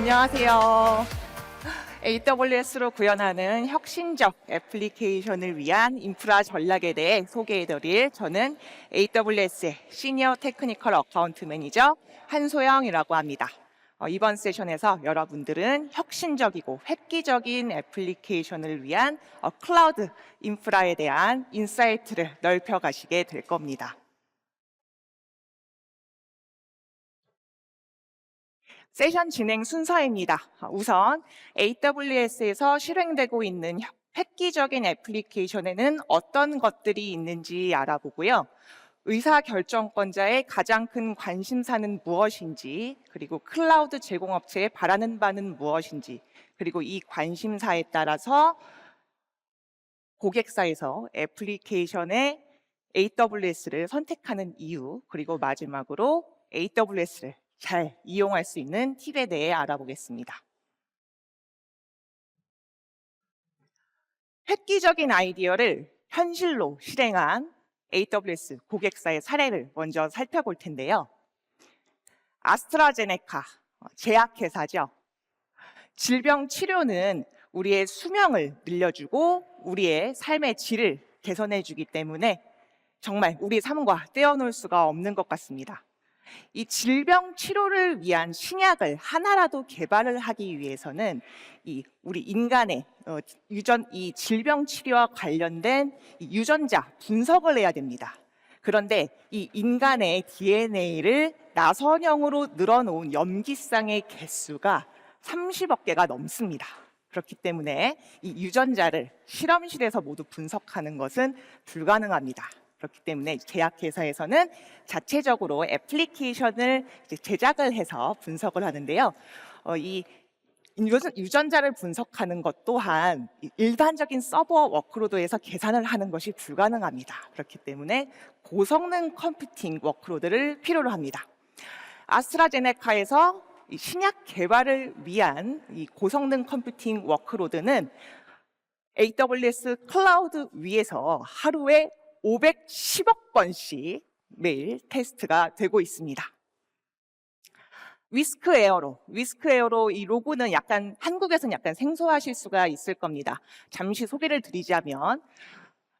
안녕하세요. AWS로 구현하는 혁신적 애플리케이션을 위한 인프라 전략에 대해 소개해드릴 저는 AWS의 시니어 테크니컬 어카운트 매니저 한소영이라고 합니다. 이번 세션에서 여러분들은 혁신적이고 획기적인 애플리케이션을 위한 클라우드 인프라에 대한 인사이트를 넓혀가시게 될 겁니다. 세션 진행 순서입니다. 우선 AWS에서 실행되고 있는 획기적인 애플리케이션에는 어떤 것들이 있는지 알아보고요. 의사결정권자의 가장 큰 관심사는 무엇인지, 그리고 클라우드 제공업체의 바라는 바는 무엇인지, 그리고 이 관심사에 따라서 고객사에서 애플리케이션의 AWS를 선택하는 이유, 그리고 마지막으로 AWS를 잘 이용할 수 있는 팁에 대해 알아보겠습니다. 획기적인 아이디어를 현실로 실행한 AWS 고객사의 사례를 먼저 살펴볼 텐데요. 아스트라제네카, 제약회사죠. 질병 치료는 우리의 수명을 늘려주고 우리의 삶의 질을 개선해주기 때문에 정말 우리 삶과 떼어놓을 수가 없는 것 같습니다. 이 질병 치료를 위한 신약을 하나라도 개발을 하기 위해서는 우리 인간의 이 질병 치료와 관련된 유전자 분석을 해야 됩니다. 그런데 이 인간의 DNA를 나선형으로 늘어놓은 염기쌍의 개수가 30억 개가 넘습니다. 그렇기 때문에 이 유전자를 실험실에서 모두 분석하는 것은 불가능합니다. 그렇기 때문에 제약회사에서는 자체적으로 애플리케이션을 제작을 해서 분석을 하는데요. 이 유전자를 분석하는 것 또한 일반적인 서버 워크로드에서 계산을 하는 것이 불가능합니다. 그렇기 때문에 고성능 컴퓨팅 워크로드를 필요로 합니다. 아스트라제네카에서 이 신약 개발을 위한 이 고성능 컴퓨팅 워크로드는 AWS 클라우드 위에서 하루에 510억 번씩 매일 테스트가 되고 있습니다. 위스크에어로 이 로고는 약간 한국에서는 약간 생소하실 수가 있을 겁니다. 잠시 소개를 드리자면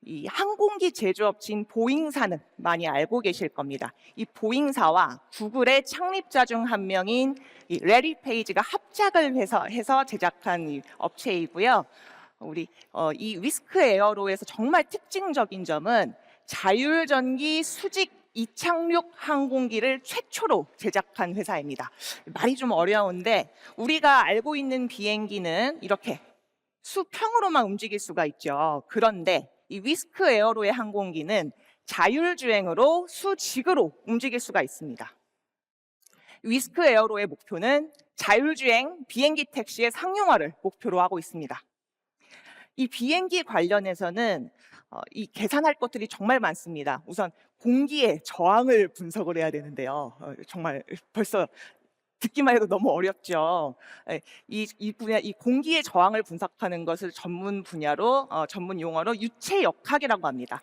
이 항공기 제조업체인 보잉사는 많이 알고 계실 겁니다. 이 보잉사와 구글의 창립자 중 한 명인 이 레리 페이지가 합작을 해서 제작한 이 업체이고요. 이 위스크 에어로에서 정말 특징적인 점은 자율전기 수직 이착륙 항공기를 최초로 제작한 회사입니다. 말이 좀 어려운데 우리가 알고 있는 비행기는 이렇게 수평으로만 움직일 수가 있죠. 그런데 이 위스크 에어로의 항공기는 자율주행으로 수직으로 움직일 수가 있습니다. 위스크 에어로의 목표는 자율주행 비행기 택시의 상용화를 목표로 하고 있습니다. 이 비행기 관련해서는 이 계산할 것들이 정말 많습니다. 우선 공기의 저항을 분석을 해야 되는데요. 정말 벌써 듣기만 해도 너무 어렵죠. 이 공기의 저항을 분석하는 것을 전문 용어로 유체역학이라고 합니다.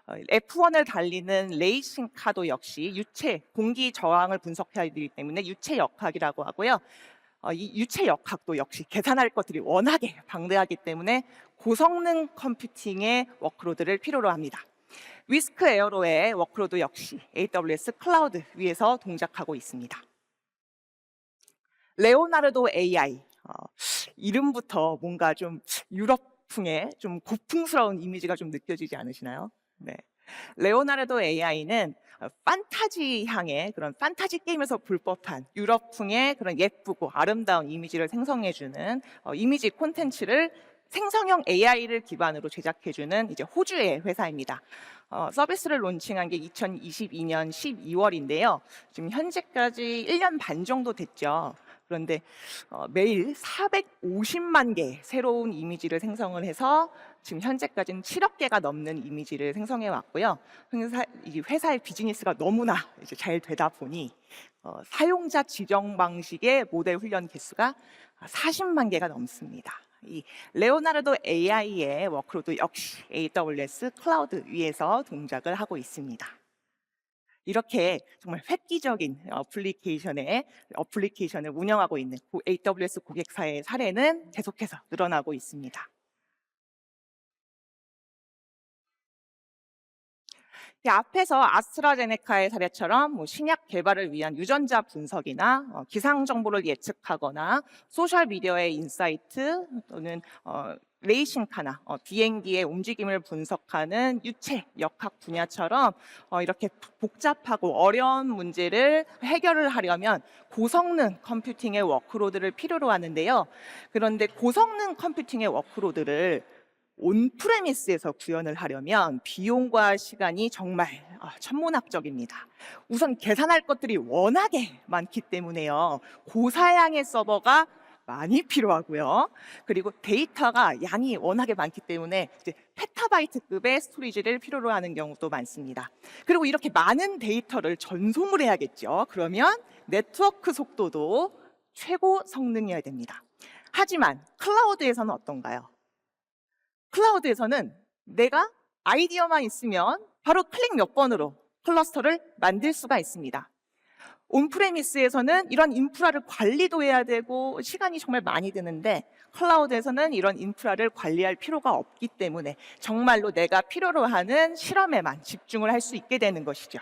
F1을 달리는 레이싱카도 역시 공기 저항을 분석해야 되기 때문에 유체역학이라고 하고요. 이 유체역학도 역시 계산할 것들이 워낙에 방대하기 때문에 고성능 컴퓨팅의 워크로드를 필요로 합니다. 위스크 에어로의 워크로드 역시 AWS 클라우드 위에서 동작하고 있습니다. 레오나르도 AI, 이름부터 뭔가 좀 유럽풍의 좀 고풍스러운 이미지가 좀 느껴지지 않으시나요? 네. 레오나르도 AI는 판타지향의 그런 판타지 게임에서 볼 법한 유럽풍의 그런 예쁘고 아름다운 이미지를 생성해주는 이미지 콘텐츠를 생성형 AI를 기반으로 제작해주는 이제 호주의 회사입니다. 서비스를 론칭한 게 2022년 12월인데요. 지금 현재까지 1년 반 정도 됐죠. 그런데 매일 450만 개 새로운 이미지를 생성을 해서 지금 현재까지는 7억 개가 넘는 이미지를 생성해 왔고요. 이 회사의 비즈니스가 너무나 이제 잘 되다 보니 사용자 지정 방식의 모델 훈련 개수가 40만 개가 넘습니다. 이 레오나르도 AI의 워크로드 역시 AWS 클라우드 위에서 동작을 하고 있습니다. 이렇게 정말 획기적인 어플리케이션을 운영하고 있는 AWS 고객사의 사례는 계속해서 늘어나고 있습니다. 이 앞에서 아스트라제네카의 사례처럼 신약 개발을 위한 유전자 분석이나 기상 정보를 예측하거나 소셜 미디어의 인사이트 또는 레이싱카나 비행기의 움직임을 분석하는 유체 역학 분야처럼 이렇게 복잡하고 어려운 문제를 해결을 하려면 고성능 컴퓨팅의 워크로드를 필요로 하는데요. 그런데 고성능 컴퓨팅의 워크로드를 온프레미스에서 구현을 하려면 비용과 시간이 정말 천문학적입니다. 우선 계산할 것들이 워낙에 많기 때문에요. 고사양의 서버가 많이 필요하고요. 그리고 데이터가 양이 워낙에 많기 때문에 이제 페타바이트급의 스토리지를 필요로 하는 경우도 많습니다. 그리고 이렇게 많은 데이터를 전송을 해야겠죠. 그러면 네트워크 속도도 최고 성능이어야 됩니다. 하지만 클라우드에서는 어떤가요? 클라우드에서는 내가 아이디어만 있으면 바로 클릭 몇 번으로 클러스터를 만들 수가 있습니다. 온프레미스에서는 이런 인프라를 관리도 해야 되고 시간이 정말 많이 드는데 클라우드에서는 이런 인프라를 관리할 필요가 없기 때문에 정말로 내가 필요로 하는 실험에만 집중을 할 수 있게 되는 것이죠.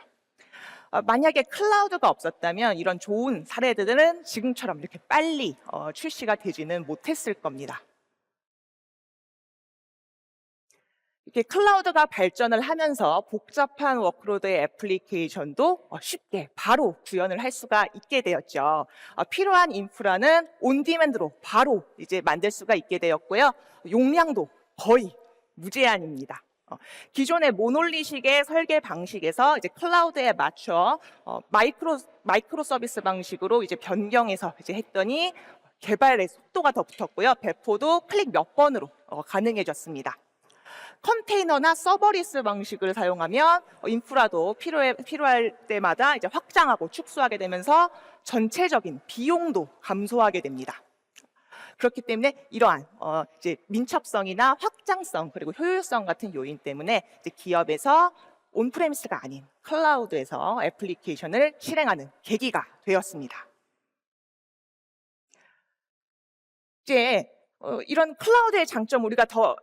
만약에 클라우드가 없었다면 이런 좋은 사례들은 지금처럼 이렇게 빨리 출시가 되지는 못했을 겁니다. 이렇게 클라우드가 발전을 하면서 복잡한 워크로드의 애플리케이션도 쉽게 바로 구현을 할 수가 있게 되었죠. 필요한 인프라는 온디맨드로 바로 이제 만들 수가 있게 되었고요. 용량도 거의 무제한입니다. 기존의 모놀리식의 설계 방식에서 이제 클라우드에 맞춰 마이크로 서비스 방식으로 이제 변경해서 이제 했더니 개발의 속도가 더 붙었고요. 배포도 클릭 몇 번으로 가능해졌습니다. 컨테이너나 서버리스 방식을 사용하면 인프라도 필요할 때마다 이제 확장하고 축소하게 되면서 전체적인 비용도 감소하게 됩니다. 그렇기 때문에 이러한 이제 민첩성이나 확장성 그리고 효율성 같은 요인 때문에 이제 기업에서 온프레미스가 아닌 클라우드에서 애플리케이션을 실행하는 계기가 되었습니다. 이제 이런 클라우드의 장점 우리가 더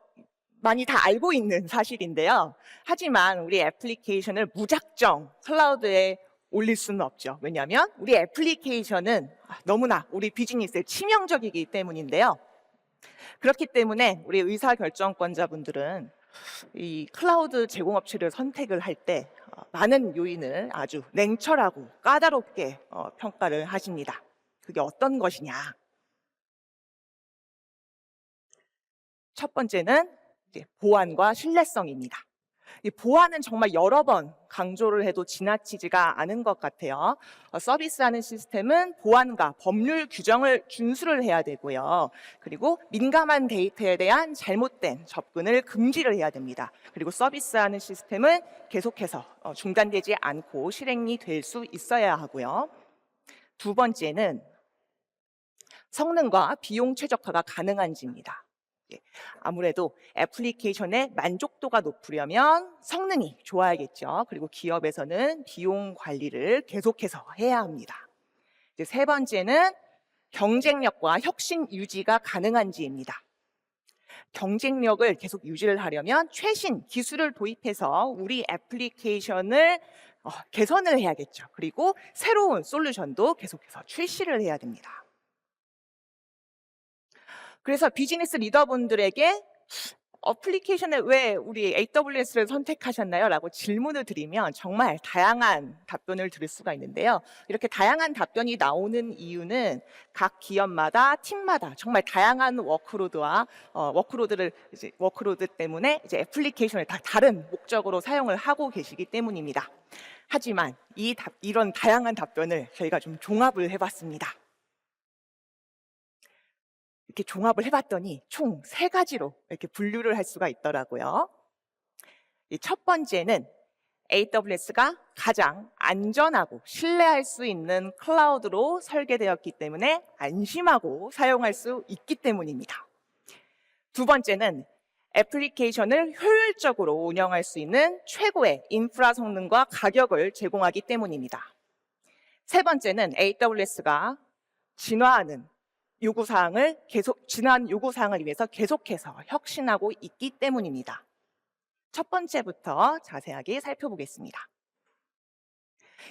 많이 다 알고 있는 사실인데요. 하지만 우리 애플리케이션을 무작정 클라우드에 올릴 수는 없죠. 왜냐하면 우리 애플리케이션은 너무나 우리 비즈니스에 치명적이기 때문인데요. 그렇기 때문에 우리 의사결정권자분들은 이 클라우드 제공업체를 선택을 할 때 많은 요인을 아주 냉철하고 까다롭게 평가를 하십니다. 그게 어떤 것이냐? 첫 번째는 보안과 신뢰성입니다. 이 보안은 정말 여러 번 강조를 해도 지나치지가 않은 것 같아요. 서비스하는 시스템은 보안과 법률 규정을 준수를 해야 되고요. 그리고 민감한 데이터에 대한 잘못된 접근을 금지를 해야 됩니다. 그리고 서비스하는 시스템은 계속해서 중단되지 않고 실행이 될 수 있어야 하고요. 두 번째는 성능과 비용 최적화가 가능한지입니다. 아무래도 애플리케이션의 만족도가 높으려면 성능이 좋아야겠죠. 그리고 기업에서는 비용 관리를 계속해서 해야 합니다. 세 번째는 경쟁력과 혁신 유지가 가능한지입니다. 경쟁력을 계속 유지를 하려면 최신 기술을 도입해서 우리 애플리케이션을 개선을 해야겠죠. 그리고 새로운 솔루션도 계속해서 출시를 해야 됩니다. 그래서 비즈니스 리더분들에게 어플리케이션에 왜 우리 AWS를 선택하셨나요? 라고 질문을 드리면 정말 다양한 답변을 들을 수가 있는데요. 이렇게 다양한 답변이 나오는 이유는 각 기업마다 팀마다 정말 다양한 워크로드 때문에 이제 애플리케이션을 다 다른 목적으로 사용을 하고 계시기 때문입니다. 하지만 이런 다양한 답변을 저희가 좀 종합을 해봤습니다. 이렇게 종합을 해봤더니 총 3가지로 이렇게 분류를 할 수가 있더라고요. 첫 번째는 AWS가 가장 안전하고 신뢰할 수 있는 클라우드로 설계되었기 때문에 안심하고 사용할 수 있기 때문입니다. 두 번째는 애플리케이션을 효율적으로 운영할 수 있는 최고의 인프라 성능과 가격을 제공하기 때문입니다. 세 번째는 AWS가 진화하는 요구사항을 위해서 계속해서 혁신하고 있기 때문입니다. 첫 번째부터 자세하게 살펴보겠습니다.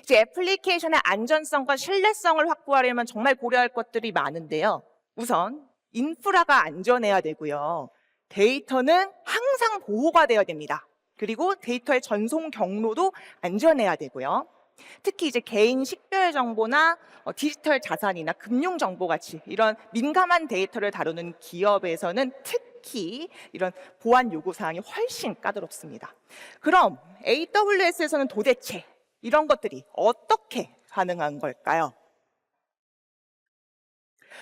이제 애플리케이션의 안전성과 신뢰성을 확보하려면 정말 고려할 것들이 많은데요. 우선 인프라가 안전해야 되고요. 데이터는 항상 보호가 되어야 됩니다. 그리고 데이터의 전송 경로도 안전해야 되고요. 특히 이제 개인 식별 정보나 디지털 자산이나 금융 정보 같이 이런 민감한 데이터를 다루는 기업에서는 특히 이런 보안 요구 사항이 훨씬 까다롭습니다. 그럼 AWS에서는 도대체 이런 것들이 어떻게 가능한 걸까요?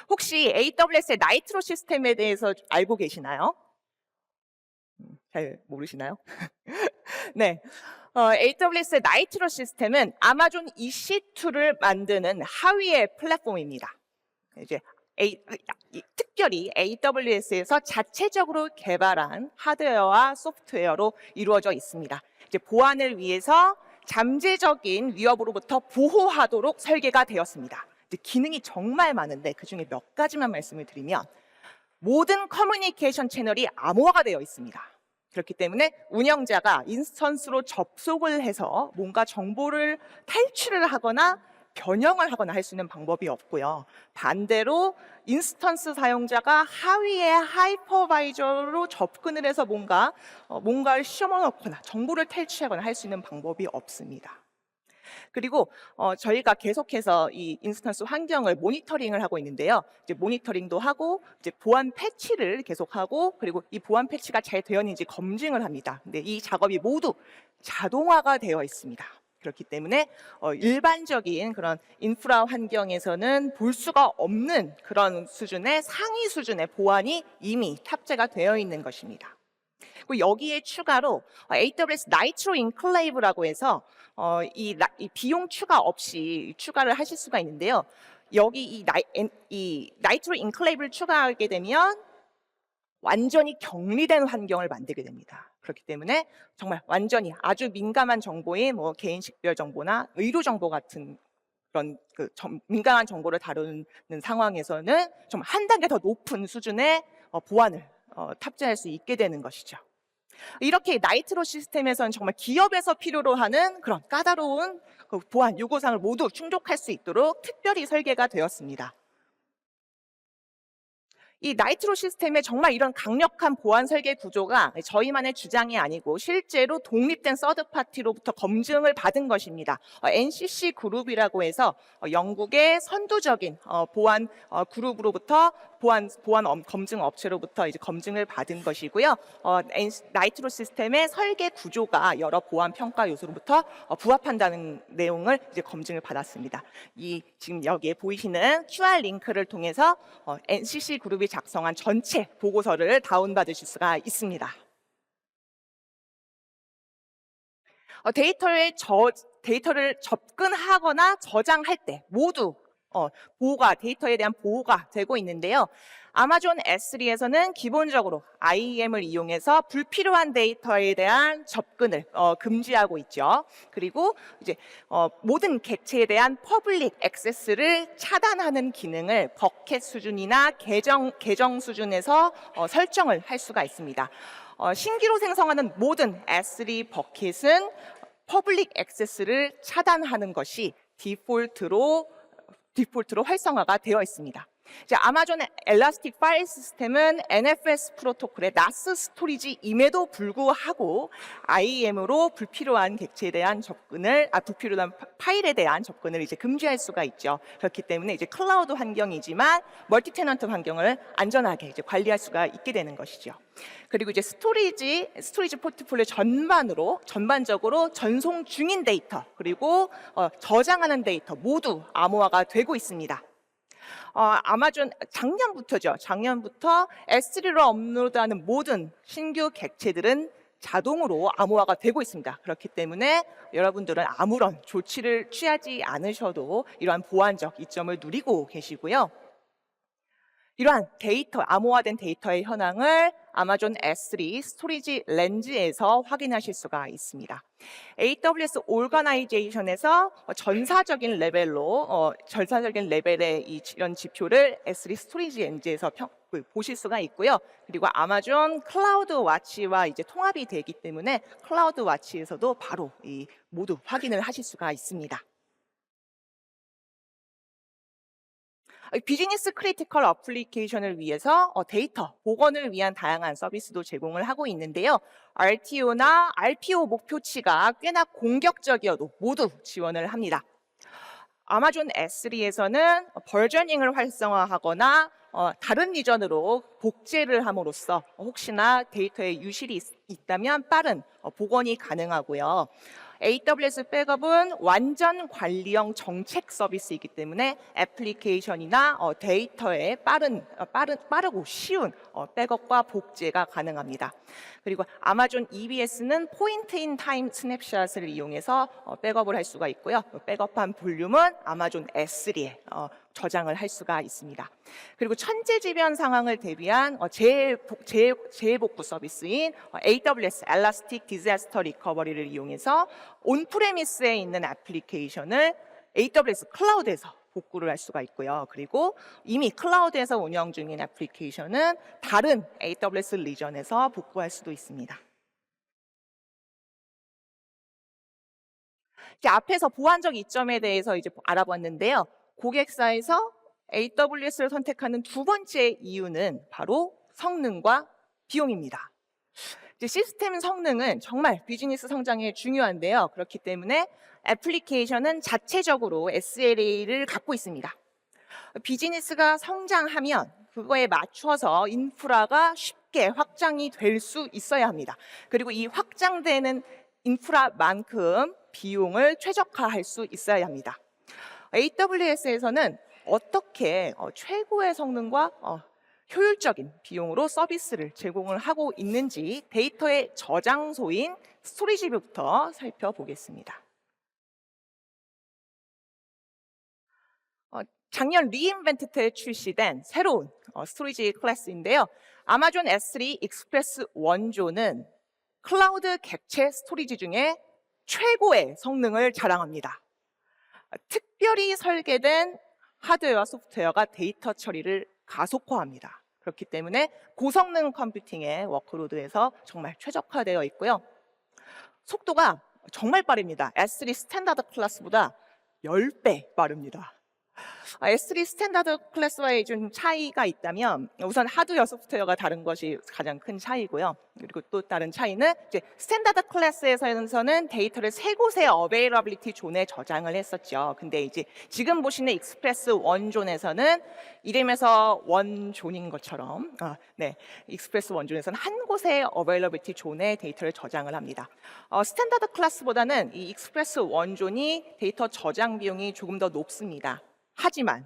혹시 AWS의 나이트로 시스템에 대해서 알고 계시나요? 잘 모르시나요? 네. AWS의 나이트로 시스템은 아마존 EC2를 만드는 하위의 플랫폼입니다. 이제 특별히 AWS에서 자체적으로 개발한 하드웨어와 소프트웨어로 이루어져 있습니다. 이제 보안을 위해서 잠재적인 위협으로부터 보호하도록 설계가 되었습니다. 이제 기능이 정말 많은데 그중에 몇 가지만 말씀을 드리면 모든 커뮤니케이션 채널이 암호화가 되어 있습니다. 그렇기 때문에 운영자가 인스턴스로 접속을 해서 뭔가 정보를 탈취를 하거나 변형을 하거나 할 수 있는 방법이 없고요. 반대로 인스턴스 사용자가 하위의 하이퍼바이저로 접근을 해서 뭔가를 씌워넣거나 정보를 탈취하거나 할 수 있는 방법이 없습니다. 그리고 저희가 계속해서 이 인스턴스 환경을 모니터링을 하고 있는데요. 이제 모니터링도 하고 이제 보안 패치를 계속하고 그리고 이 보안 패치가 잘 되었는지 검증을 합니다. 근데 이 작업이 모두 자동화가 되어 있습니다. 그렇기 때문에 일반적인 그런 인프라 환경에서는 볼 수가 없는 그런 수준의 상위 수준의 보안이 이미 탑재가 되어 있는 것입니다. 그리고 여기에 추가로 AWS 나이트로 인클레이브라고 해서 이 비용 추가 없이 추가를 하실 수가 있는데요. 여기 이 나이트로 인클레이브를 추가하게 되면 완전히 격리된 환경을 만들게 됩니다. 그렇기 때문에 정말 완전히 아주 민감한 정보인 개인 식별 정보나 의료 정보 같은 그런 민감한 정보를 다루는 상황에서는 좀 한 단계 더 높은 수준의 보안을 탑재할 수 있게 되는 것이죠. 이렇게 나이트로 시스템에서는 정말 기업에서 필요로 하는 그런 까다로운 보안 요구사항을 모두 충족할 수 있도록 특별히 설계가 되었습니다. 이 나이트로 시스템의 정말 이런 강력한 보안 설계 구조가 저희만의 주장이 아니고 실제로 독립된 서드파티로부터 검증을 받은 것입니다. NCC 그룹이라고 해서 영국의 선두적인 보안 그룹으로부터 보안 검증 업체로부터 이제 검증을 받은 것이고요. 나이트로 시스템의 설계 구조가 여러 보안 평가 요소로부터 부합한다는 내용을 이제 검증을 받았습니다. 지금 여기에 보이시는 QR 링크를 통해서 NCC 그룹이 작성한 전체 보고서를 다운받으실 수가 있습니다. 데이터를 접근하거나 저장할 때 모두 데이터에 대한 보호가 되고 있는데요. 아마존 S3에서는 기본적으로 IAM을 이용해서 불필요한 데이터에 대한 접근을 금지하고 있죠. 그리고 이제 모든 객체에 대한 퍼블릭 액세스를 차단하는 기능을 버켓 수준이나 계정 수준에서 설정을 할 수가 있습니다. 신규로 생성하는 모든 S3 버켓은 퍼블릭 액세스를 차단하는 것이 디폴트로 활성화가 되어 있습니다. 이제 아마존의 엘라스틱 파일 시스템은 NFS 프로토콜의 NAS 스토리지임에도 불구하고 IAM으로 불필요한 파일에 대한 접근을 이제 금지할 수가 있죠. 그렇기 때문에 이제 클라우드 환경이지만 멀티 테넌트 환경을 안전하게 이제 관리할 수가 있게 되는 것이죠. 그리고 이제 스토리지 포트폴리오 전반적으로 전송 중인 데이터 그리고 저장하는 데이터 모두 암호화가 되고 있습니다. 아마존 작년부터 S3로 업로드하는 모든 신규 객체들은 자동으로 암호화가 되고 있습니다. 그렇기 때문에 여러분들은 아무런 조치를 취하지 않으셔도 이러한 보안적 이점을 누리고 계시고요. 이러한 데이터, 암호화된 데이터의 현황을 아마존 S3 스토리지 렌즈에서 확인하실 수가 있습니다. AWS 오거나이제이션에서 전사적인 레벨의 이런 지표를 S3 스토리지 렌즈에서 보실 수가 있고요. 그리고 아마존 클라우드 와치와 이제 통합이 되기 때문에 클라우드 와치에서도 바로 모두 확인을 하실 수가 있습니다. 비즈니스 크리티컬 어플리케이션을 위해서 데이터 복원을 위한 다양한 서비스도 제공을 하고 있는데요. RTO나 RPO 목표치가 꽤나 공격적이어도 모두 지원을 합니다. 아마존 S3에서는 버저닝을 활성화하거나 다른 리전으로 복제를 함으로써 혹시나 데이터에 유실이 있다면 빠른 복원이 가능하고요. AWS 백업은 완전 관리형 정책 서비스이기 때문에 애플리케이션이나 데이터에 빠르고 쉬운 백업과 복제가 가능합니다. 그리고 아마존 EBS는 포인트 인 타임 스냅샷을 이용해서 백업을 할 수가 있고요. 백업한 볼륨은 아마존 S3에 저장을 할 수가 있습니다. 그리고 천재지변 상황을 대비한 재복구 서비스인 AWS Elastic Disaster Recovery를 이용해서 온프레미스에 있는 애플리케이션을 AWS 클라우드에서 복구를 할 수가 있고요. 그리고 이미 클라우드에서 운영 중인 애플리케이션은 다른 AWS 리전에서 복구할 수도 있습니다. 이제 앞에서 보안적 이점에 대해서 이제 알아봤는데요. 고객사에서 AWS를 선택하는 두 번째 이유는 바로 성능과 비용입니다. 이제 시스템 성능은 정말 비즈니스 성장에 중요한데요. 그렇기 때문에 애플리케이션은 자체적으로 SLA를 갖고 있습니다. 비즈니스가 성장하면 그거에 맞춰서 인프라가 쉽게 확장이 될 수 있어야 합니다. 그리고 이 확장되는 인프라만큼 비용을 최적화할 수 있어야 합니다. AWS에서는 어떻게 최고의 성능과 효율적인 비용으로 서비스를 제공을 하고 있는지 데이터의 저장소인 스토리지부터 살펴보겠습니다. 작년 리인벤트 때 출시된 새로운 스토리지 클래스인데요. 아마존 S3 익스프레스 원조는 클라우드 객체 스토리지 중에 최고의 성능을 자랑합니다. 특별히 설계된 하드웨어와 소프트웨어가 데이터 처리를 가속화합니다. 그렇기 때문에 고성능 컴퓨팅의 워크로드에서 정말 최적화되어 있고요. 속도가 정말 빠릅니다. S3 스탠다드 클래스보다 10배 빠릅니다. S3 스탠다드 클래스와의 좀 차이가 있다면 우선 하드웨어 소프트웨어가 다른 것이 가장 큰 차이고요. 그리고 또 다른 차이는 이제 스탠다드 클래스에서는 데이터를 세 곳의 어베이러빌리티 존에 저장을 했었죠. 근데 이제 지금 보시는 익스프레스 원존에서는 이름에서 원존인 것처럼 익스프레스 원존에서는 한 곳의 어베이러빌리티 존에 데이터를 저장을 합니다. 스탠다드 클래스보다는 이 익스프레스 원존이 데이터 저장 비용이 조금 더 높습니다. 하지만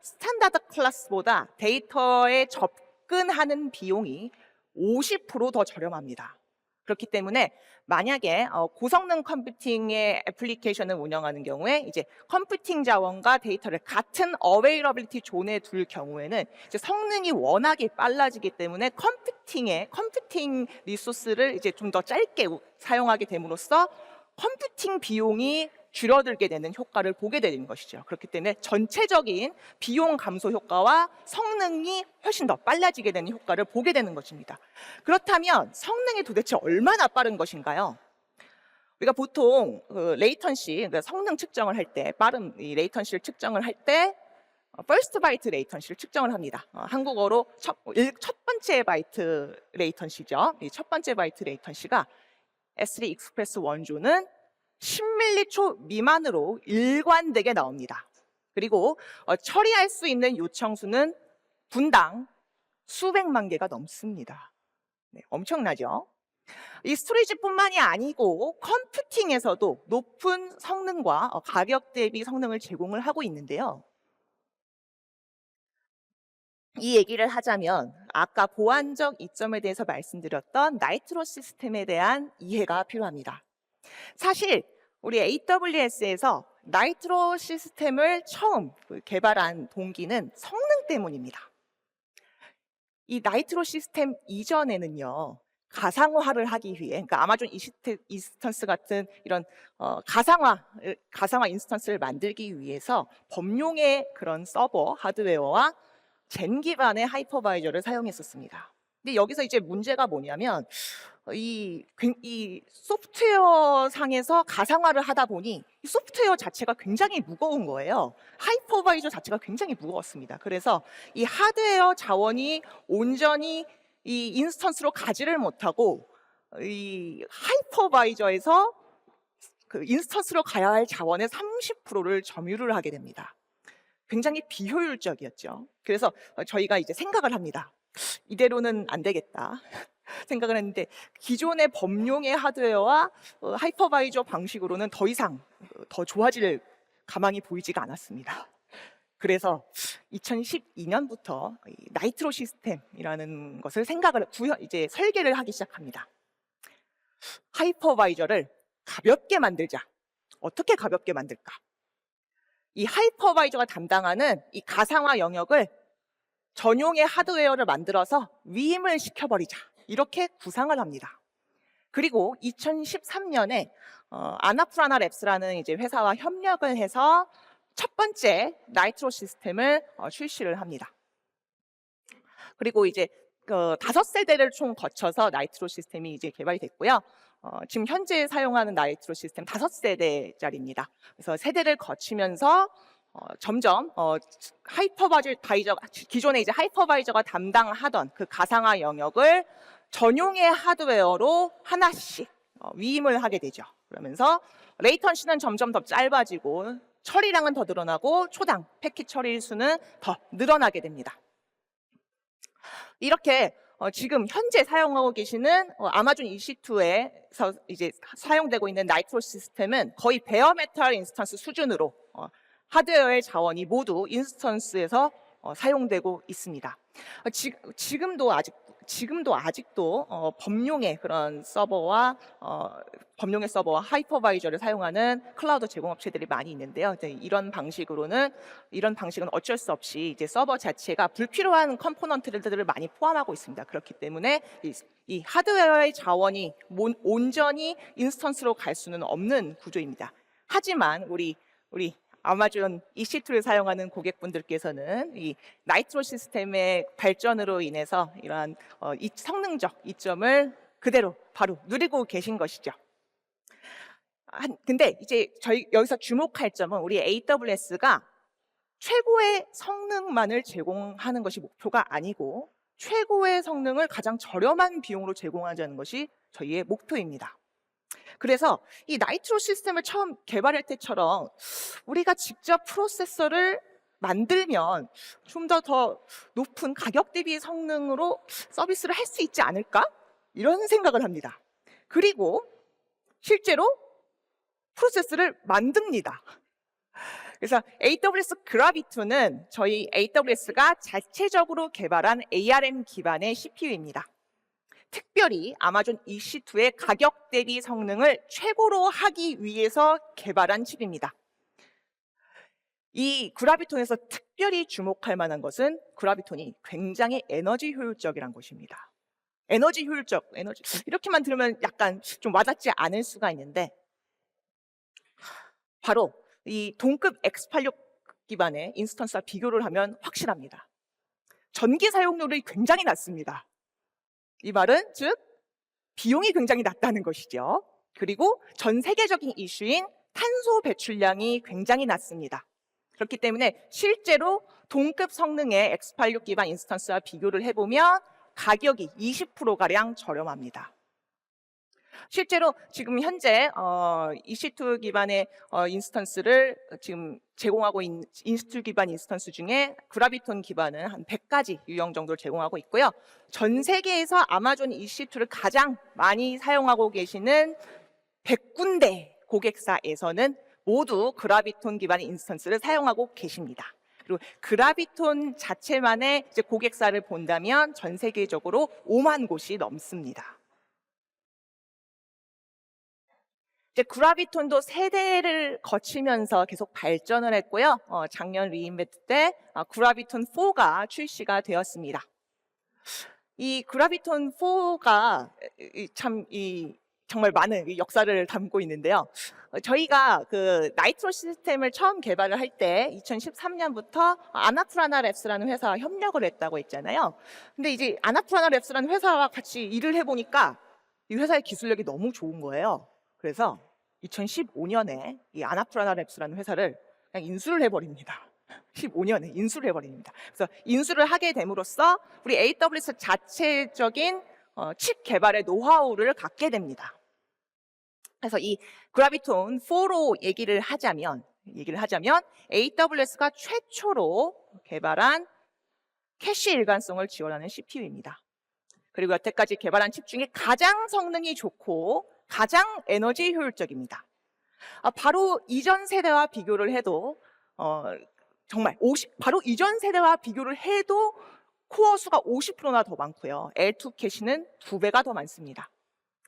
스탠다드 클래스보다 데이터에 접근하는 비용이 50% 더 저렴합니다. 그렇기 때문에 만약에 고성능 컴퓨팅의 애플리케이션을 운영하는 경우에 이제 컴퓨팅 자원과 데이터를 같은 어웨이러빌리티 존에 둘 경우에는 이제 성능이 워낙에 빨라지기 때문에 컴퓨팅 리소스를 이제 좀 더 짧게 사용하게 됨으로써 컴퓨팅 비용이 줄어들게 되는 효과를 보게 되는 것이죠. 그렇기 때문에 전체적인 비용 감소 효과와 성능이 훨씬 더 빨라지게 되는 효과를 보게 되는 것입니다. 그렇다면 성능이 도대체 얼마나 빠른 것인가요? 우리가 보통 레이턴시, 그러니까 성능 측정을 할 때, 빠른 이 레이턴시를 측정을 할 때 퍼스트 바이트 레이턴시를 측정을 합니다. 한국어로 첫 번째 바이트 레이턴시죠. 이 첫 번째 바이트 레이턴시가 S3 익스프레스 원조는 10밀리초 미만으로 일관되게 나옵니다. 그리고 처리할 수 있는 요청수는 분당 수백만 개가 넘습니다. 엄청나죠? 이 스토리지뿐만이 아니고 컴퓨팅에서도 높은 성능과 가격 대비 성능을 제공을 하고 있는데요. 이 얘기를 하자면 아까 보안적 이점에 대해서 말씀드렸던 나이트로 시스템에 대한 이해가 필요합니다. 사실 우리 AWS에서 나이트로 시스템을 처음 개발한 동기는 성능 때문입니다. 이 나이트로 시스템 이전에는요, 가상화를 하기 위해, 그러니까 아마존 인스턴스 같은 이런 가상화 인스턴스를 만들기 위해서 범용의 그런 서버 하드웨어와 젠 기반의 하이퍼바이저를 사용했었습니다. 근데 여기서 이제 문제가 뭐냐면 이 소프트웨어 상에서 가상화를 하다 보니 이 소프트웨어 자체가 굉장히 무거운 거예요. 하이퍼바이저 자체가 굉장히 무거웠습니다. 그래서 이 하드웨어 자원이 온전히 이 인스턴스로 가지를 못하고 이 하이퍼바이저에서 그 인스턴스로 가야 할 자원의 30%를 점유를 하게 됩니다. 굉장히 비효율적이었죠. 그래서 저희가 이제 생각을 합니다. 이대로는 안 되겠다 생각을 했는데, 기존의 범용의 하드웨어와 하이퍼바이저 방식으로는 더 이상 더 좋아질 가망이 보이지가 않았습니다. 그래서 2012년부터 나이트로 시스템이라는 것을 이제 설계를 하기 시작합니다. 하이퍼바이저를 가볍게 만들자. 어떻게 가볍게 만들까? 이 하이퍼바이저가 담당하는 이 가상화 영역을 전용의 하드웨어를 만들어서 위임을 시켜버리자. 이렇게 구상을 합니다. 그리고 2013년에 아나푸라나 랩스라는 이제 회사와 협력을 해서 첫 번째 나이트로 시스템을 출시를 합니다. 그리고 이제 5세대를 총 거쳐서 나이트로 시스템이 이제 개발이 됐고요. 지금 현재 사용하는 나이트로 시스템 5세대짜리입니다. 그래서 세대를 거치면서 점점 하이퍼바이저가 기존에 이제 하이퍼바이저가 담당하던 그 가상화 영역을 전용의 하드웨어로 하나씩 위임을 하게 되죠. 그러면서 레이턴시는 점점 더 짧아지고 처리량은 더 늘어나고 초당 패킷 처리 수는 더 늘어나게 됩니다. 이렇게 지금 현재 사용하고 계시는 아마존 EC2에서 이제 사용되고 있는 나이트로 시스템은 거의 베어메탈 인스턴스 수준으로 하드웨어의 자원이 모두 인스턴스에서 사용되고 있습니다. 지금도 아직도 범용의 그런 서버와 하이퍼바이저를 사용하는 클라우드 제공업체들이 많이 있는데요. 이런 방식은 어쩔 수 없이 이제 서버 자체가 불필요한 컴포넌트들을 많이 포함하고 있습니다. 그렇기 때문에 이 하드웨어의 자원이 온전히 인스턴스로 갈 수는 없는 구조입니다. 하지만 우리 아마존 EC2를 사용하는 고객분들께서는 이 나이트로 시스템의 발전으로 인해서 이러한 성능적 이점을 그대로 바로 누리고 계신 것이죠. 근데 이제 저희 여기서 주목할 점은 우리 AWS가 최고의 성능만을 제공하는 것이 목표가 아니고 최고의 성능을 가장 저렴한 비용으로 제공하자는 것이 저희의 목표입니다. 그래서 이 나이트로 시스템을 처음 개발할 때처럼 우리가 직접 프로세서를 만들면 좀 더 높은 가격 대비 성능으로 서비스를 할 수 있지 않을까? 이런 생각을 합니다. 그리고 실제로 프로세서를 만듭니다. 그래서 AWS 그라비톤은 저희 AWS가 자체적으로 개발한 ARM 기반의 CPU입니다. 특별히 아마존 EC2의 가격 대비 성능을 최고로 하기 위해서 개발한 칩입니다. 이 그라비톤에서 특별히 주목할 만한 것은 그라비톤이 굉장히 에너지 효율적이라는 것입니다. 에너지 이렇게만 들으면 약간 좀 와닿지 않을 수가 있는데, 바로 이 동급 X86 기반의 인스턴스와 비교를 하면 확실합니다. 전기 사용률이 굉장히 낮습니다. 이 말은 즉 비용이 굉장히 낮다는 것이죠. 그리고 전 세계적인 이슈인 탄소 배출량이 굉장히 낮습니다. 그렇기 때문에 실제로 동급 성능의 X86 기반 인스턴스와 비교를 해보면 가격이 20%가량 저렴합니다. 실제로 지금 현재 EC2 기반의 인스턴스를 지금 제공하고 있는 EC2 기반 인스턴스 중에 그라비톤 기반은 한 100가지 유형 정도를 제공하고 있고요. 전 세계에서 아마존 EC2를 가장 많이 사용하고 계시는 100군데 고객사에서는 모두 그라비톤 기반의 인스턴스를 사용하고 계십니다. 그리고 그라비톤 자체만의 이제 고객사를 본다면 전 세계적으로 5만 곳이 넘습니다. 이제 그라비톤도 세대를 거치면서 계속 발전을 했고요. 작년 리인벤트 때 그라비톤 4가 출시가 되었습니다. 이 그라비톤 4가 정말 많은 이 역사를 담고 있는데요. 저희가 그 나이트로 시스템을 처음 개발을 할 때 2013년부터 아나프라나 랩스라는 회사와 협력을 했다고 했잖아요. 근데 이제 아나프라나 랩스라는 회사와 같이 일을 해보니까 이 회사의 기술력이 너무 좋은 거예요. 그래서 2015년에 이 아나프라나 랩스라는 회사를 그냥 인수를 해버립니다. 15년에 인수를 해버립니다. 그래서 인수를 하게 됨으로써 우리 AWS 자체적인 칩 개발의 노하우를 갖게 됩니다. 그래서 이 그라비톤 4로 얘기를 하자면 AWS가 최초로 개발한 캐시 일관성을 지원하는 CPU입니다. 그리고 여태까지 개발한 칩 중에 가장 성능이 좋고 가장 에너지 효율적입니다. 바로 이전 세대와 비교를 해도 바로 이전 세대와 비교를 해도 코어 수가 50%나 더 많고요. L2 캐시는 2배가 더 많습니다.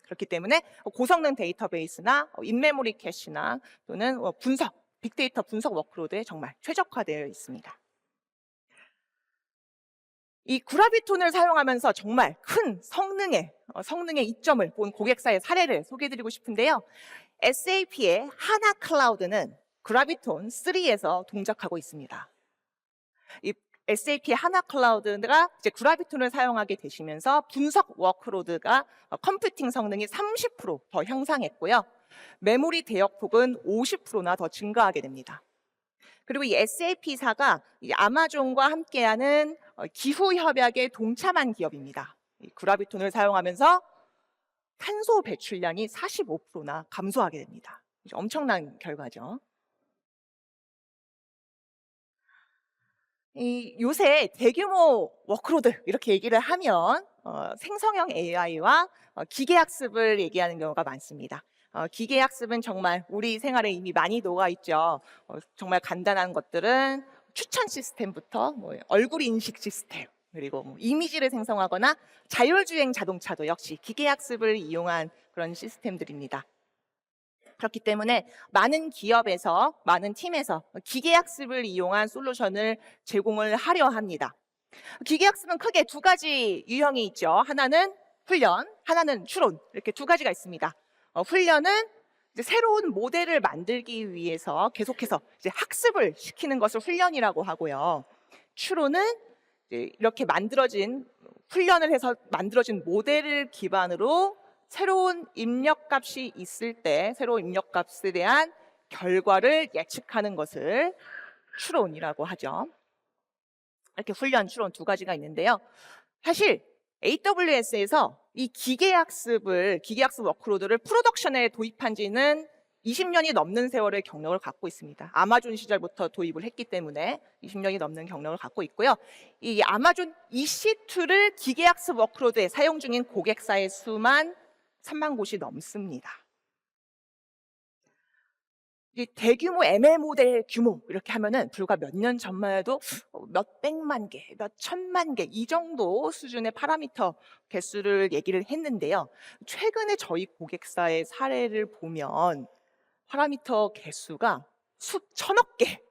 그렇기 때문에 고성능 데이터베이스나 인메모리 캐시나 또는 빅데이터 분석 워크로드에 정말 최적화되어 있습니다. 이 그라비톤을 사용하면서 정말 큰 성능의 이점을 본 고객사의 사례를 소개해드리고 싶은데요. SAP의 하나 클라우드는 그라비톤 3에서 동작하고 있습니다. 이 SAP의 하나 클라우드가 이제 그라비톤을 사용하게 되시면서 분석 워크로드가 컴퓨팅 성능이 30%더 향상했고요. 메모리 대역폭은 50%나 더 증가하게 됩니다. 그리고 이 SAP사가 이 아마존과 함께하는 기후 협약에 동참한 기업입니다. 이 그라비톤을 사용하면서 탄소 배출량이 45%나 감소하게 됩니다. 엄청난 결과죠. 요새 대규모 워크로드 이렇게 얘기를 하면 생성형 AI와 기계학습을 얘기하는 경우가 많습니다. 기계학습은 정말 우리 생활에 이미 많이 녹아있죠. 정말 간단한 것들은 추천 시스템부터 얼굴 인식 시스템, 그리고 이미지를 생성하거나 자율주행 자동차도 역시 기계학습을 이용한 그런 시스템들입니다. 그렇기 때문에 많은 기업에서, 많은 팀에서 기계학습을 이용한 솔루션을 제공을 하려 합니다. 기계학습은 크게 두 가지 유형이 있죠. 하나는 훈련, 하나는 추론, 이렇게 두 가지가 있습니다. 훈련은 이제 새로운 모델을 만들기 위해서 계속해서 이제 학습을 시키는 것을 훈련이라고 하고요. 추론은 이렇게 훈련을 해서 만들어진 모델을 기반으로 새로운 입력값이 있을 때 새로운 입력값에 대한 결과를 예측하는 것을 추론이라고 하죠. 이렇게 훈련, 추론 두 가지가 있는데요. 사실 AWS에서 이 기계학습 워크로드를 프로덕션에 도입한 지는 20년이 넘는 세월의 경력을 갖고 있습니다. 아마존 시절부터 도입을 했기 때문에 20년이 넘는 경력을 갖고 있고요. 이 아마존 EC2를 기계학습 워크로드에 사용 중인 고객사의 수만 3만 곳이 넘습니다. 이 대규모 ML 모델 규모 이렇게 하면은 불과 몇 년 전만 해도 몇 백만 개, 몇 천만 개 이 정도 수준의 파라미터 개수를 얘기를 했는데요. 최근에 저희 고객사의 사례를 보면 파라미터 개수가 수천억 개,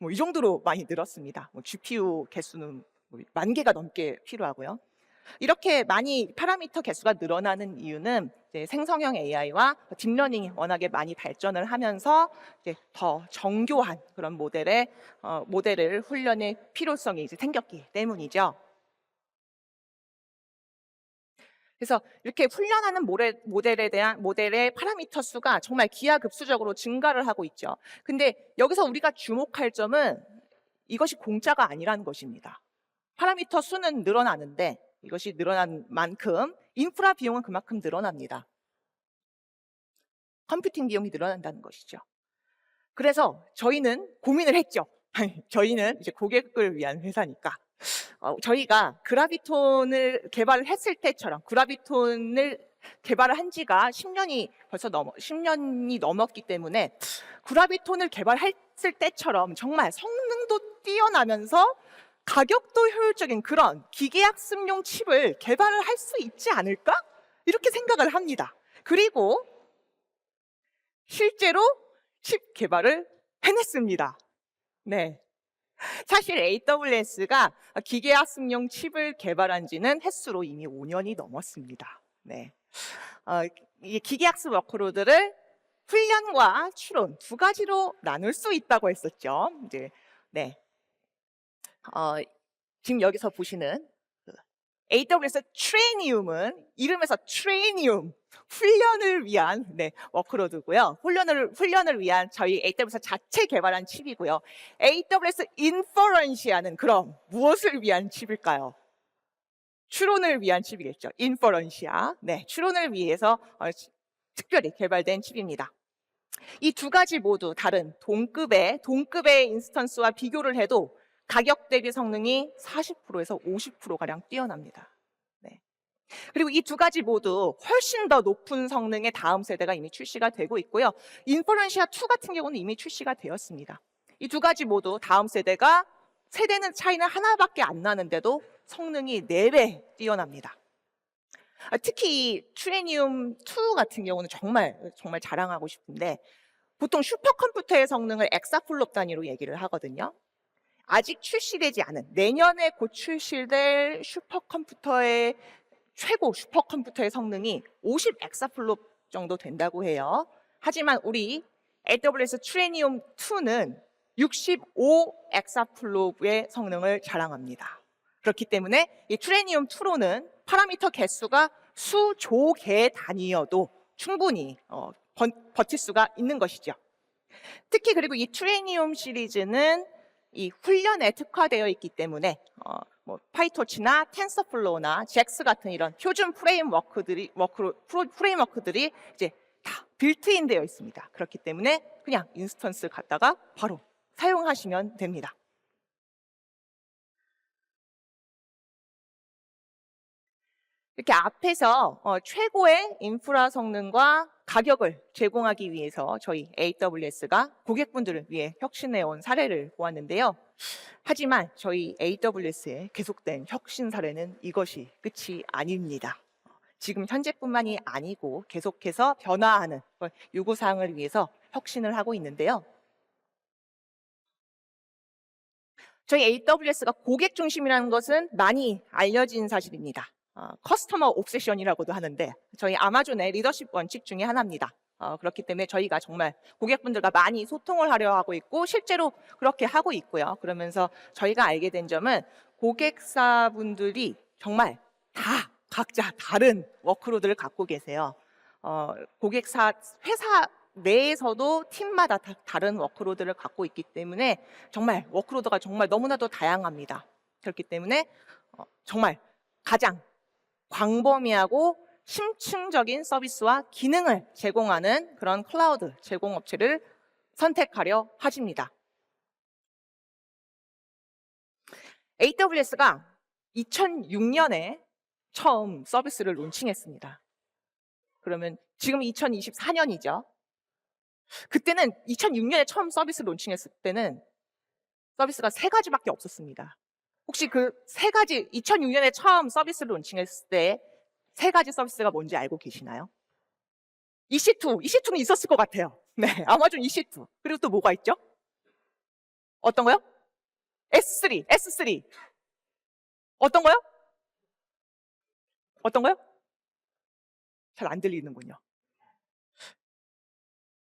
이 정도로 많이 늘었습니다. GPU 개수는 10,000 개가 넘게 필요하고요. 이렇게 많이 파라미터 개수가 늘어나는 이유는 이제 생성형 AI와 딥러닝이 워낙에 많이 발전을 하면서 이제 더 정교한 그런 모델을 훈련의 필요성이 이제 생겼기 때문이죠. 그래서 이렇게 훈련하는 모델의 파라미터 수가 정말 기하급수적으로 증가를 하고 있죠. 근데 여기서 우리가 주목할 점은 이것이 공짜가 아니라는 것입니다. 파라미터 수는 늘어나는데 이것이 늘어난 만큼 인프라 비용은 그만큼 늘어납니다. 컴퓨팅 비용이 늘어난다는 것이죠. 그래서 저희는 고민을 했죠. 저희는 이제 고객을 위한 회사니까 저희가 그라비톤을 개발을 했을 때처럼 그라비톤을 개발을 한 지가 10년이 넘었기 때문에 그라비톤을 개발했을 때처럼 정말 성능도 뛰어나면서 가격도 효율적인 그런 기계학습용 칩을 개발을 할 수 있지 않을까? 이렇게 생각을 합니다. 그리고 실제로 칩 개발을 해냈습니다. 네. 사실 AWS가 기계학습용 칩을 개발한 지는 햇수로 이미 5년이 넘었습니다. 네. 이 기계학습 워크로드를 훈련과 추론 두 가지로 나눌 수 있다고 했었죠. 이제 네. 지금 여기서 보시는 AWS 트레이니움은 이름에서 트레이니움, 훈련을 위한 워크로드고요. 훈련을 위한 저희 AWS 자체 개발한 칩이고요. AWS 인퍼런시아는 그럼 무엇을 위한 칩일까요? 추론을 위한 칩이겠죠. 인퍼런시아. 네, 추론을 위해서 특별히 개발된 칩입니다. 이 두 가지 모두 다른 동급의 인스턴스와 비교를 해도 가격 대비 성능이 40%에서 50%가량 뛰어납니다. 네. 그리고 이 두 가지 모두 훨씬 더 높은 성능의 다음 세대가 이미 출시가 되고 있고요. 인퍼런시아 2 같은 경우는 이미 출시가 되었습니다. 이 두 가지 모두 다음 세대가 세대는 차이는 하나밖에 안 나는데도 성능이 4배 뛰어납니다. 특히 트레니움 2 같은 경우는 정말 자랑하고 싶은데 보통 슈퍼컴퓨터의 성능을 엑사플롭 단위로 얘기를 하거든요. 아직 출시되지 않은 내년에 곧 출시될 최고 슈퍼컴퓨터의 성능이 50 엑사플롭 정도 된다고 해요. 하지만 우리 AWS 트레니움 2는 65 엑사플롭의 성능을 자랑합니다. 그렇기 때문에 이 트레니움 2로는 파라미터 개수가 수조 개 단위여도 충분히 버틸 수가 있는 것이죠. 특히 그리고 이 트레니움 시리즈는 이 훈련에 특화되어 있기 때문에 파이토치나 텐서플로우나 잭스 같은 이런 표준 프레임워크들이 이제 다 빌트인 되어 있습니다. 그렇기 때문에 그냥 인스턴스 갖다가 바로 사용하시면 됩니다. 이렇게 앞에서 최고의 인프라 성능과 가격을 제공하기 위해서 저희 AWS가 고객분들을 위해 혁신해온 사례를 보았는데요. 하지만 저희 AWS의 계속된 혁신 사례는 이것이 끝이 아닙니다. 지금 현재뿐만이 아니고 계속해서 변화하는 요구사항을 위해서 혁신을 하고 있는데요. 저희 AWS가 고객 중심이라는 것은 많이 알려진 사실입니다. 커스터머 옵세션이라고도 하는데 저희 아마존의 리더십 원칙 중에 하나입니다. 그렇기 때문에 저희가 정말 고객분들과 많이 소통을 하려 하고 있고 실제로 그렇게 하고 있고요. 그러면서 저희가 알게 된 점은 고객사분들이 정말 다 각자 다른 워크로드를 갖고 계세요. 회사 내에서도 팀마다 다른 워크로드를 갖고 있기 때문에 정말 워크로드가 정말 너무나도 다양합니다. 그렇기 때문에 정말 가장 광범위하고 심층적인 서비스와 기능을 제공하는 그런 클라우드 제공업체를 선택하려 하십니다. AWS가 2006년에 처음 서비스를 론칭했습니다. 그러면 지금 2024년이죠. 그때는 2006년에 처음 서비스 론칭했을 때는 서비스가 3가지밖에 없었습니다. 혹시 그 3가지, 2006년에 처음 서비스를 론칭했을 때 3가지 서비스가 뭔지 알고 계시나요? EC2는 있었을 것 같아요. 네, 아마존 EC2. 그리고 또 뭐가 있죠? 어떤 거요? S3. 어떤 거요? 어떤 거요? 잘 안 들리는군요.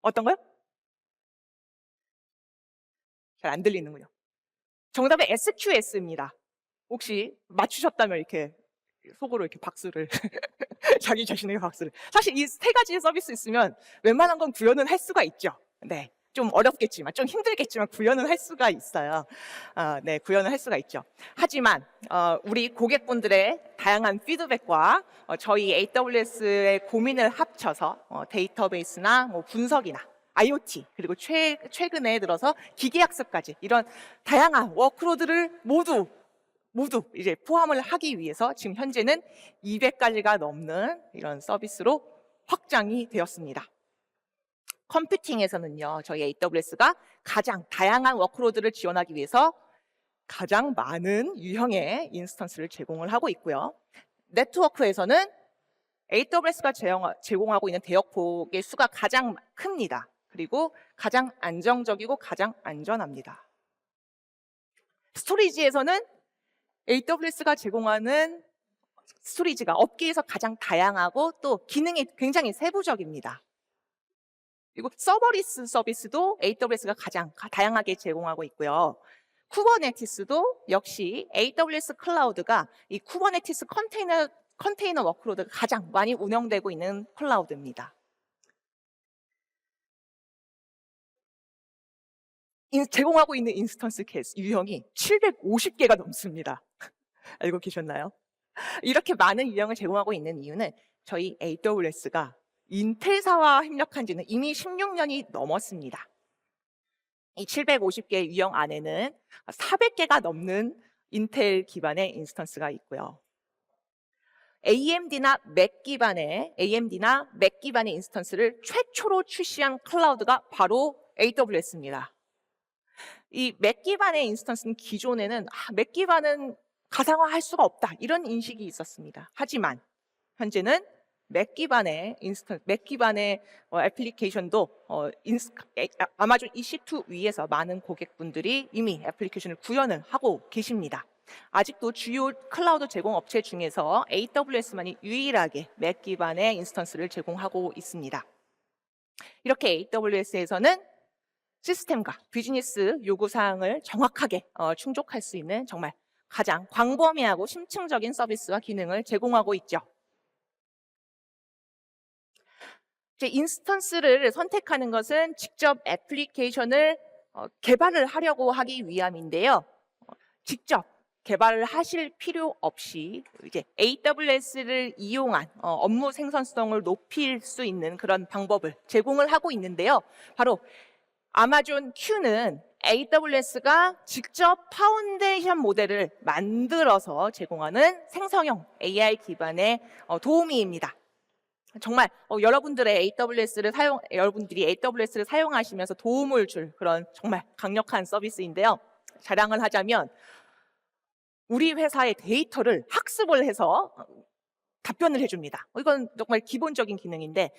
어떤 거요? 잘 안 들리는군요. 정답은 SQS입니다. 혹시 맞추셨다면 이렇게 속으로 이렇게 박수를 자기 자신에게 박수를. 사실 이 3가지 서비스 있으면 웬만한 건 구현은 할 수가 있죠. 네, 좀 어렵겠지만, 좀 힘들겠지만 구현은 할 수가 있어요. 네, 구현을 할 수가 있죠. 하지만 우리 고객분들의 다양한 피드백과 저희 AWS의 고민을 합쳐서 데이터베이스나 분석이나 IoT 그리고 최근에 들어서 기계학습까지 이런 다양한 워크로드를 모두 이제 포함을 하기 위해서 지금 현재는 200가지가 넘는 이런 서비스로 확장이 되었습니다. 컴퓨팅에서는요, 저희 AWS가 가장 다양한 워크로드를 지원하기 위해서 가장 많은 유형의 인스턴스를 제공을 하고 있고요. 네트워크에서는 AWS가 제공하고 있는 대역폭의 수가 가장 큽니다. 그리고 가장 안정적이고 가장 안전합니다. 스토리지에서는 AWS가 제공하는 스토리지가 업계에서 가장 다양하고 또 기능이 굉장히 세부적입니다. 그리고 서버리스 서비스도 AWS가 가장 다양하게 제공하고 있고요. 쿠버네티스도 역시 AWS 클라우드가 이 쿠버네티스 컨테이너 워크로드가 가장 많이 운영되고 있는 클라우드입니다. 제공하고 있는 인스턴스 유형이 750개가 넘습니다. 알고 계셨나요? 이렇게 많은 유형을 제공하고 있는 이유는 저희 AWS가 인텔사와 협력한 지는 이미 16년이 넘었습니다. 이 750개 유형 안에는 400개가 넘는 인텔 기반의 인스턴스가 있고요. AMD나 맥 기반의 인스턴스를 최초로 출시한 클라우드가 바로 AWS입니다. 이 맥 기반의 인스턴스는 기존에는 맥 기반은 가상화할 수가 없다 이런 인식이 있었습니다. 하지만 현재는 맥 기반의 애플리케이션도 아마존 EC2 위에서 많은 고객분들이 이미 애플리케이션을 구현을 하고 계십니다. 아직도 주요 클라우드 제공 업체 중에서 AWS만이 유일하게 맥 기반의 인스턴스를 제공하고 있습니다. 이렇게 AWS에서는 시스템과 비즈니스 요구사항을 정확하게 충족할 수 있는 정말 가장 광범위하고 심층적인 서비스와 기능을 제공하고 있죠. 이제 인스턴스를 선택하는 것은 직접 애플리케이션을 개발을 하려고 하기 위함인데요. 직접 개발을 하실 필요 없이 이제 AWS를 이용한 업무 생산성을 높일 수 있는 그런 방법을 제공을 하고 있는데요. 바로 아마존 Q는 AWS가 직접 파운데이션 모델을 만들어서 제공하는 생성형 AI 기반의 도우미입니다. 정말 여러분들이 AWS를 사용하시면서 도움을 줄 그런 정말 강력한 서비스인데요. 자랑을 하자면 우리 회사의 데이터를 학습을 해서 답변을 해줍니다. 이건 정말 기본적인 기능인데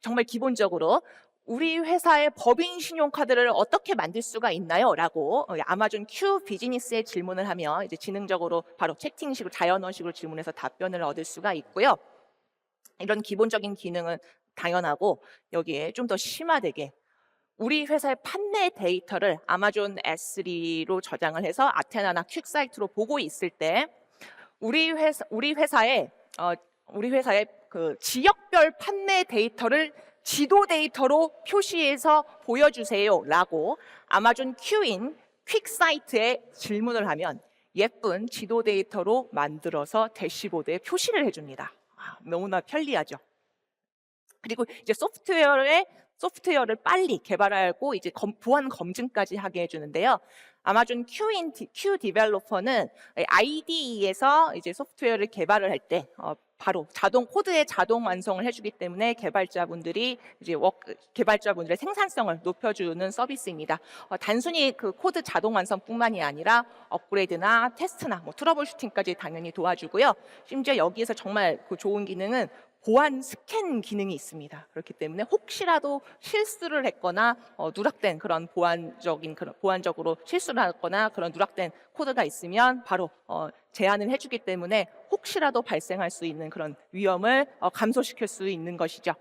정말 기본적으로 우리 회사의 법인 신용카드를 어떻게 만들 수가 있나요? 라고 아마존 Q 비즈니스에 질문을 하면 이제 지능적으로 바로 채팅식으로 자연어식으로 질문해서 답변을 얻을 수가 있고요. 이런 기본적인 기능은 당연하고 여기에 좀 더 심화되게 우리 회사의 판매 데이터를 아마존 S3로 저장을 해서 아테나나 퀵사이트로 보고 있을 때 우리 회사의 그 지역별 판매 데이터를 지도 데이터로 표시해서 보여주세요라고 아마존 큐인 퀵사이트에 질문을 하면 예쁜 지도 데이터로 만들어서 대시보드에 표시를 해줍니다. 너무나 편리하죠. 그리고 이제 소프트웨어를 빨리 개발하고 이제 보안 검증까지 하게 해주는데요. 아마존 Q 디벨로퍼는 IDE에서 이제 소프트웨어를 개발을 할 때 바로 코드의 자동 완성을 해주기 때문에 개발자분들의 생산성을 높여주는 서비스입니다. 단순히 그 코드 자동 완성뿐만이 아니라 업그레이드나 테스트나 트러블 슈팅까지 당연히 도와주고요. 심지어 여기에서 정말 그 좋은 기능은 보안 스캔 기능이 있습니다. 그렇기 때문에 혹시라도 실수를 했거나 누락된 그런 보안적으로 실수를 했거나 그런 누락된 코드가 있으면 바로 제안을 해주기 때문에 혹시라도 발생할 수 있는 그런 위험을 감소시킬 수 있는 것이죠.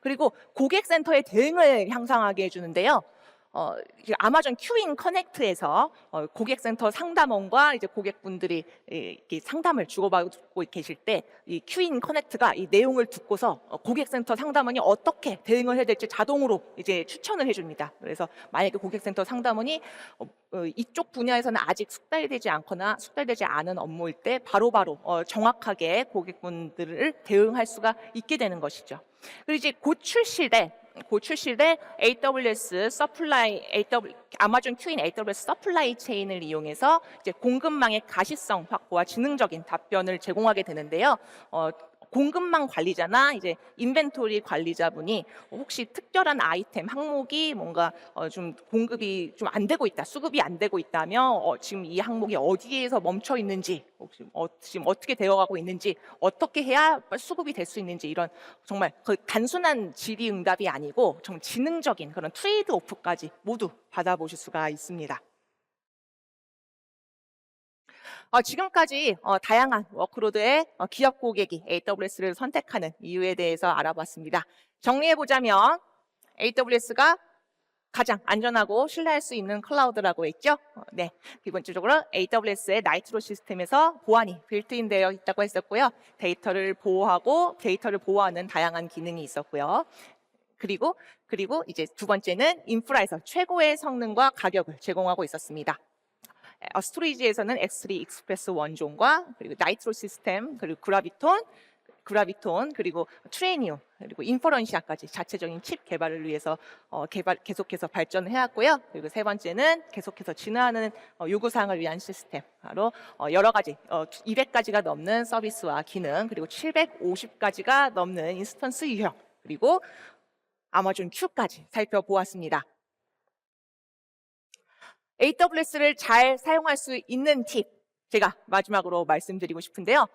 그리고 고객센터의 대응을 향상하게 해주는데요. 아마존 큐인 커넥트에서 고객센터 상담원과 이제 고객분들이 상담을 주고받고 계실 때 이 큐인 커넥트가 이 내용을 듣고서 고객센터 상담원이 어떻게 대응을 해야 될지 자동으로 이제 추천을 해줍니다. 그래서 만약에 고객센터 상담원이 이쪽 분야에서는 아직 숙달되지 않은 업무일 때 바로바로 정확하게 고객분들을 대응할 수가 있게 되는 것이죠. 그리고 이제 곧 출시될 아마존 큐인 AWS 서플라이 체인을 이용해서 이제 공급망의 가시성 확보와 지능적인 답변을 제공하게 되는데요. 공급망 관리자나 이제 인벤토리 관리자분이 혹시 특별한 아이템 항목이 뭔가 좀 공급이 좀 안 되고 있다, 수급이 안 되고 있다면 지금 이 항목이 어디에서 멈춰 있는지, 지금 어떻게 되어가고 있는지, 어떻게 해야 수급이 될 수 있는지 이런 정말 그 단순한 질의응답이 아니고 좀 지능적인 그런 트레이드 오프까지 모두 받아보실 수가 있습니다. 지금까지 다양한 워크로드의 기업 고객이 AWS를 선택하는 이유에 대해서 알아봤습니다. 정리해보자면 AWS가 가장 안전하고 신뢰할 수 있는 클라우드라고 했죠. 네, 기본적으로 AWS의 나이트로 시스템에서 보안이 빌트인 되어 있다고 했었고요. 데이터를 보호하고 데이터를 보호하는 다양한 기능이 있었고요. 그리고 이제 두 번째는 인프라에서 최고의 성능과 가격을 제공하고 있었습니다. 스토리지에서는 X3 익스프레스 원종과 그리고 나이트로 시스템 그리고 그라비톤 그리고 트레니움 그리고 인퍼런시아까지 자체적인 칩 개발을 위해서 계속해서 발전해왔고요. 그리고 세 번째는 계속해서 진화하는 요구사항을 위한 시스템 바로 여러 가지 200가지가 넘는 서비스와 기능 그리고 750가지가 넘는 인스턴스 유형 그리고 아마존 Q까지 살펴보았습니다. AWS를 잘 사용할 수 있는 팁 제가 마지막으로 말씀드리고 싶은데요.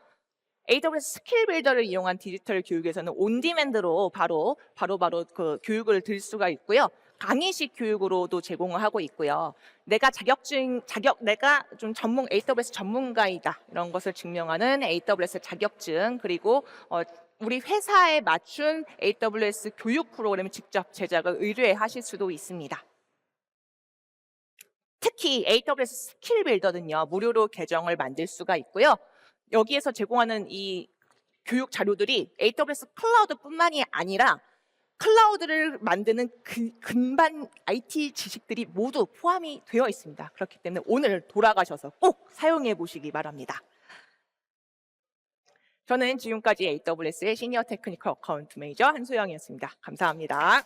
AWS 스킬 빌더를 이용한 디지털 교육에서는 온디맨드로 바로 그 교육을 들 수가 있고요. 강의식 교육으로도 제공을 하고 있고요. 내가 좀 AWS 전문가이다 이런 것을 증명하는 AWS 자격증 그리고 우리 회사에 맞춘 AWS 교육 프로그램을 직접 제작을 의뢰하실 수도 있습니다. 특히 AWS 스킬 빌더는요, 무료로 계정을 만들 수가 있고요. 여기에서 제공하는 이 교육 자료들이 AWS 클라우드뿐만이 아니라 클라우드를 만드는 근반 IT 지식들이 모두 포함이 되어 있습니다. 그렇기 때문에 오늘 돌아가셔서 꼭 사용해 보시기 바랍니다. 저는 지금까지 AWS의 시니어 테크니컬 어카운트 매니저 한소영이었습니다. 감사합니다.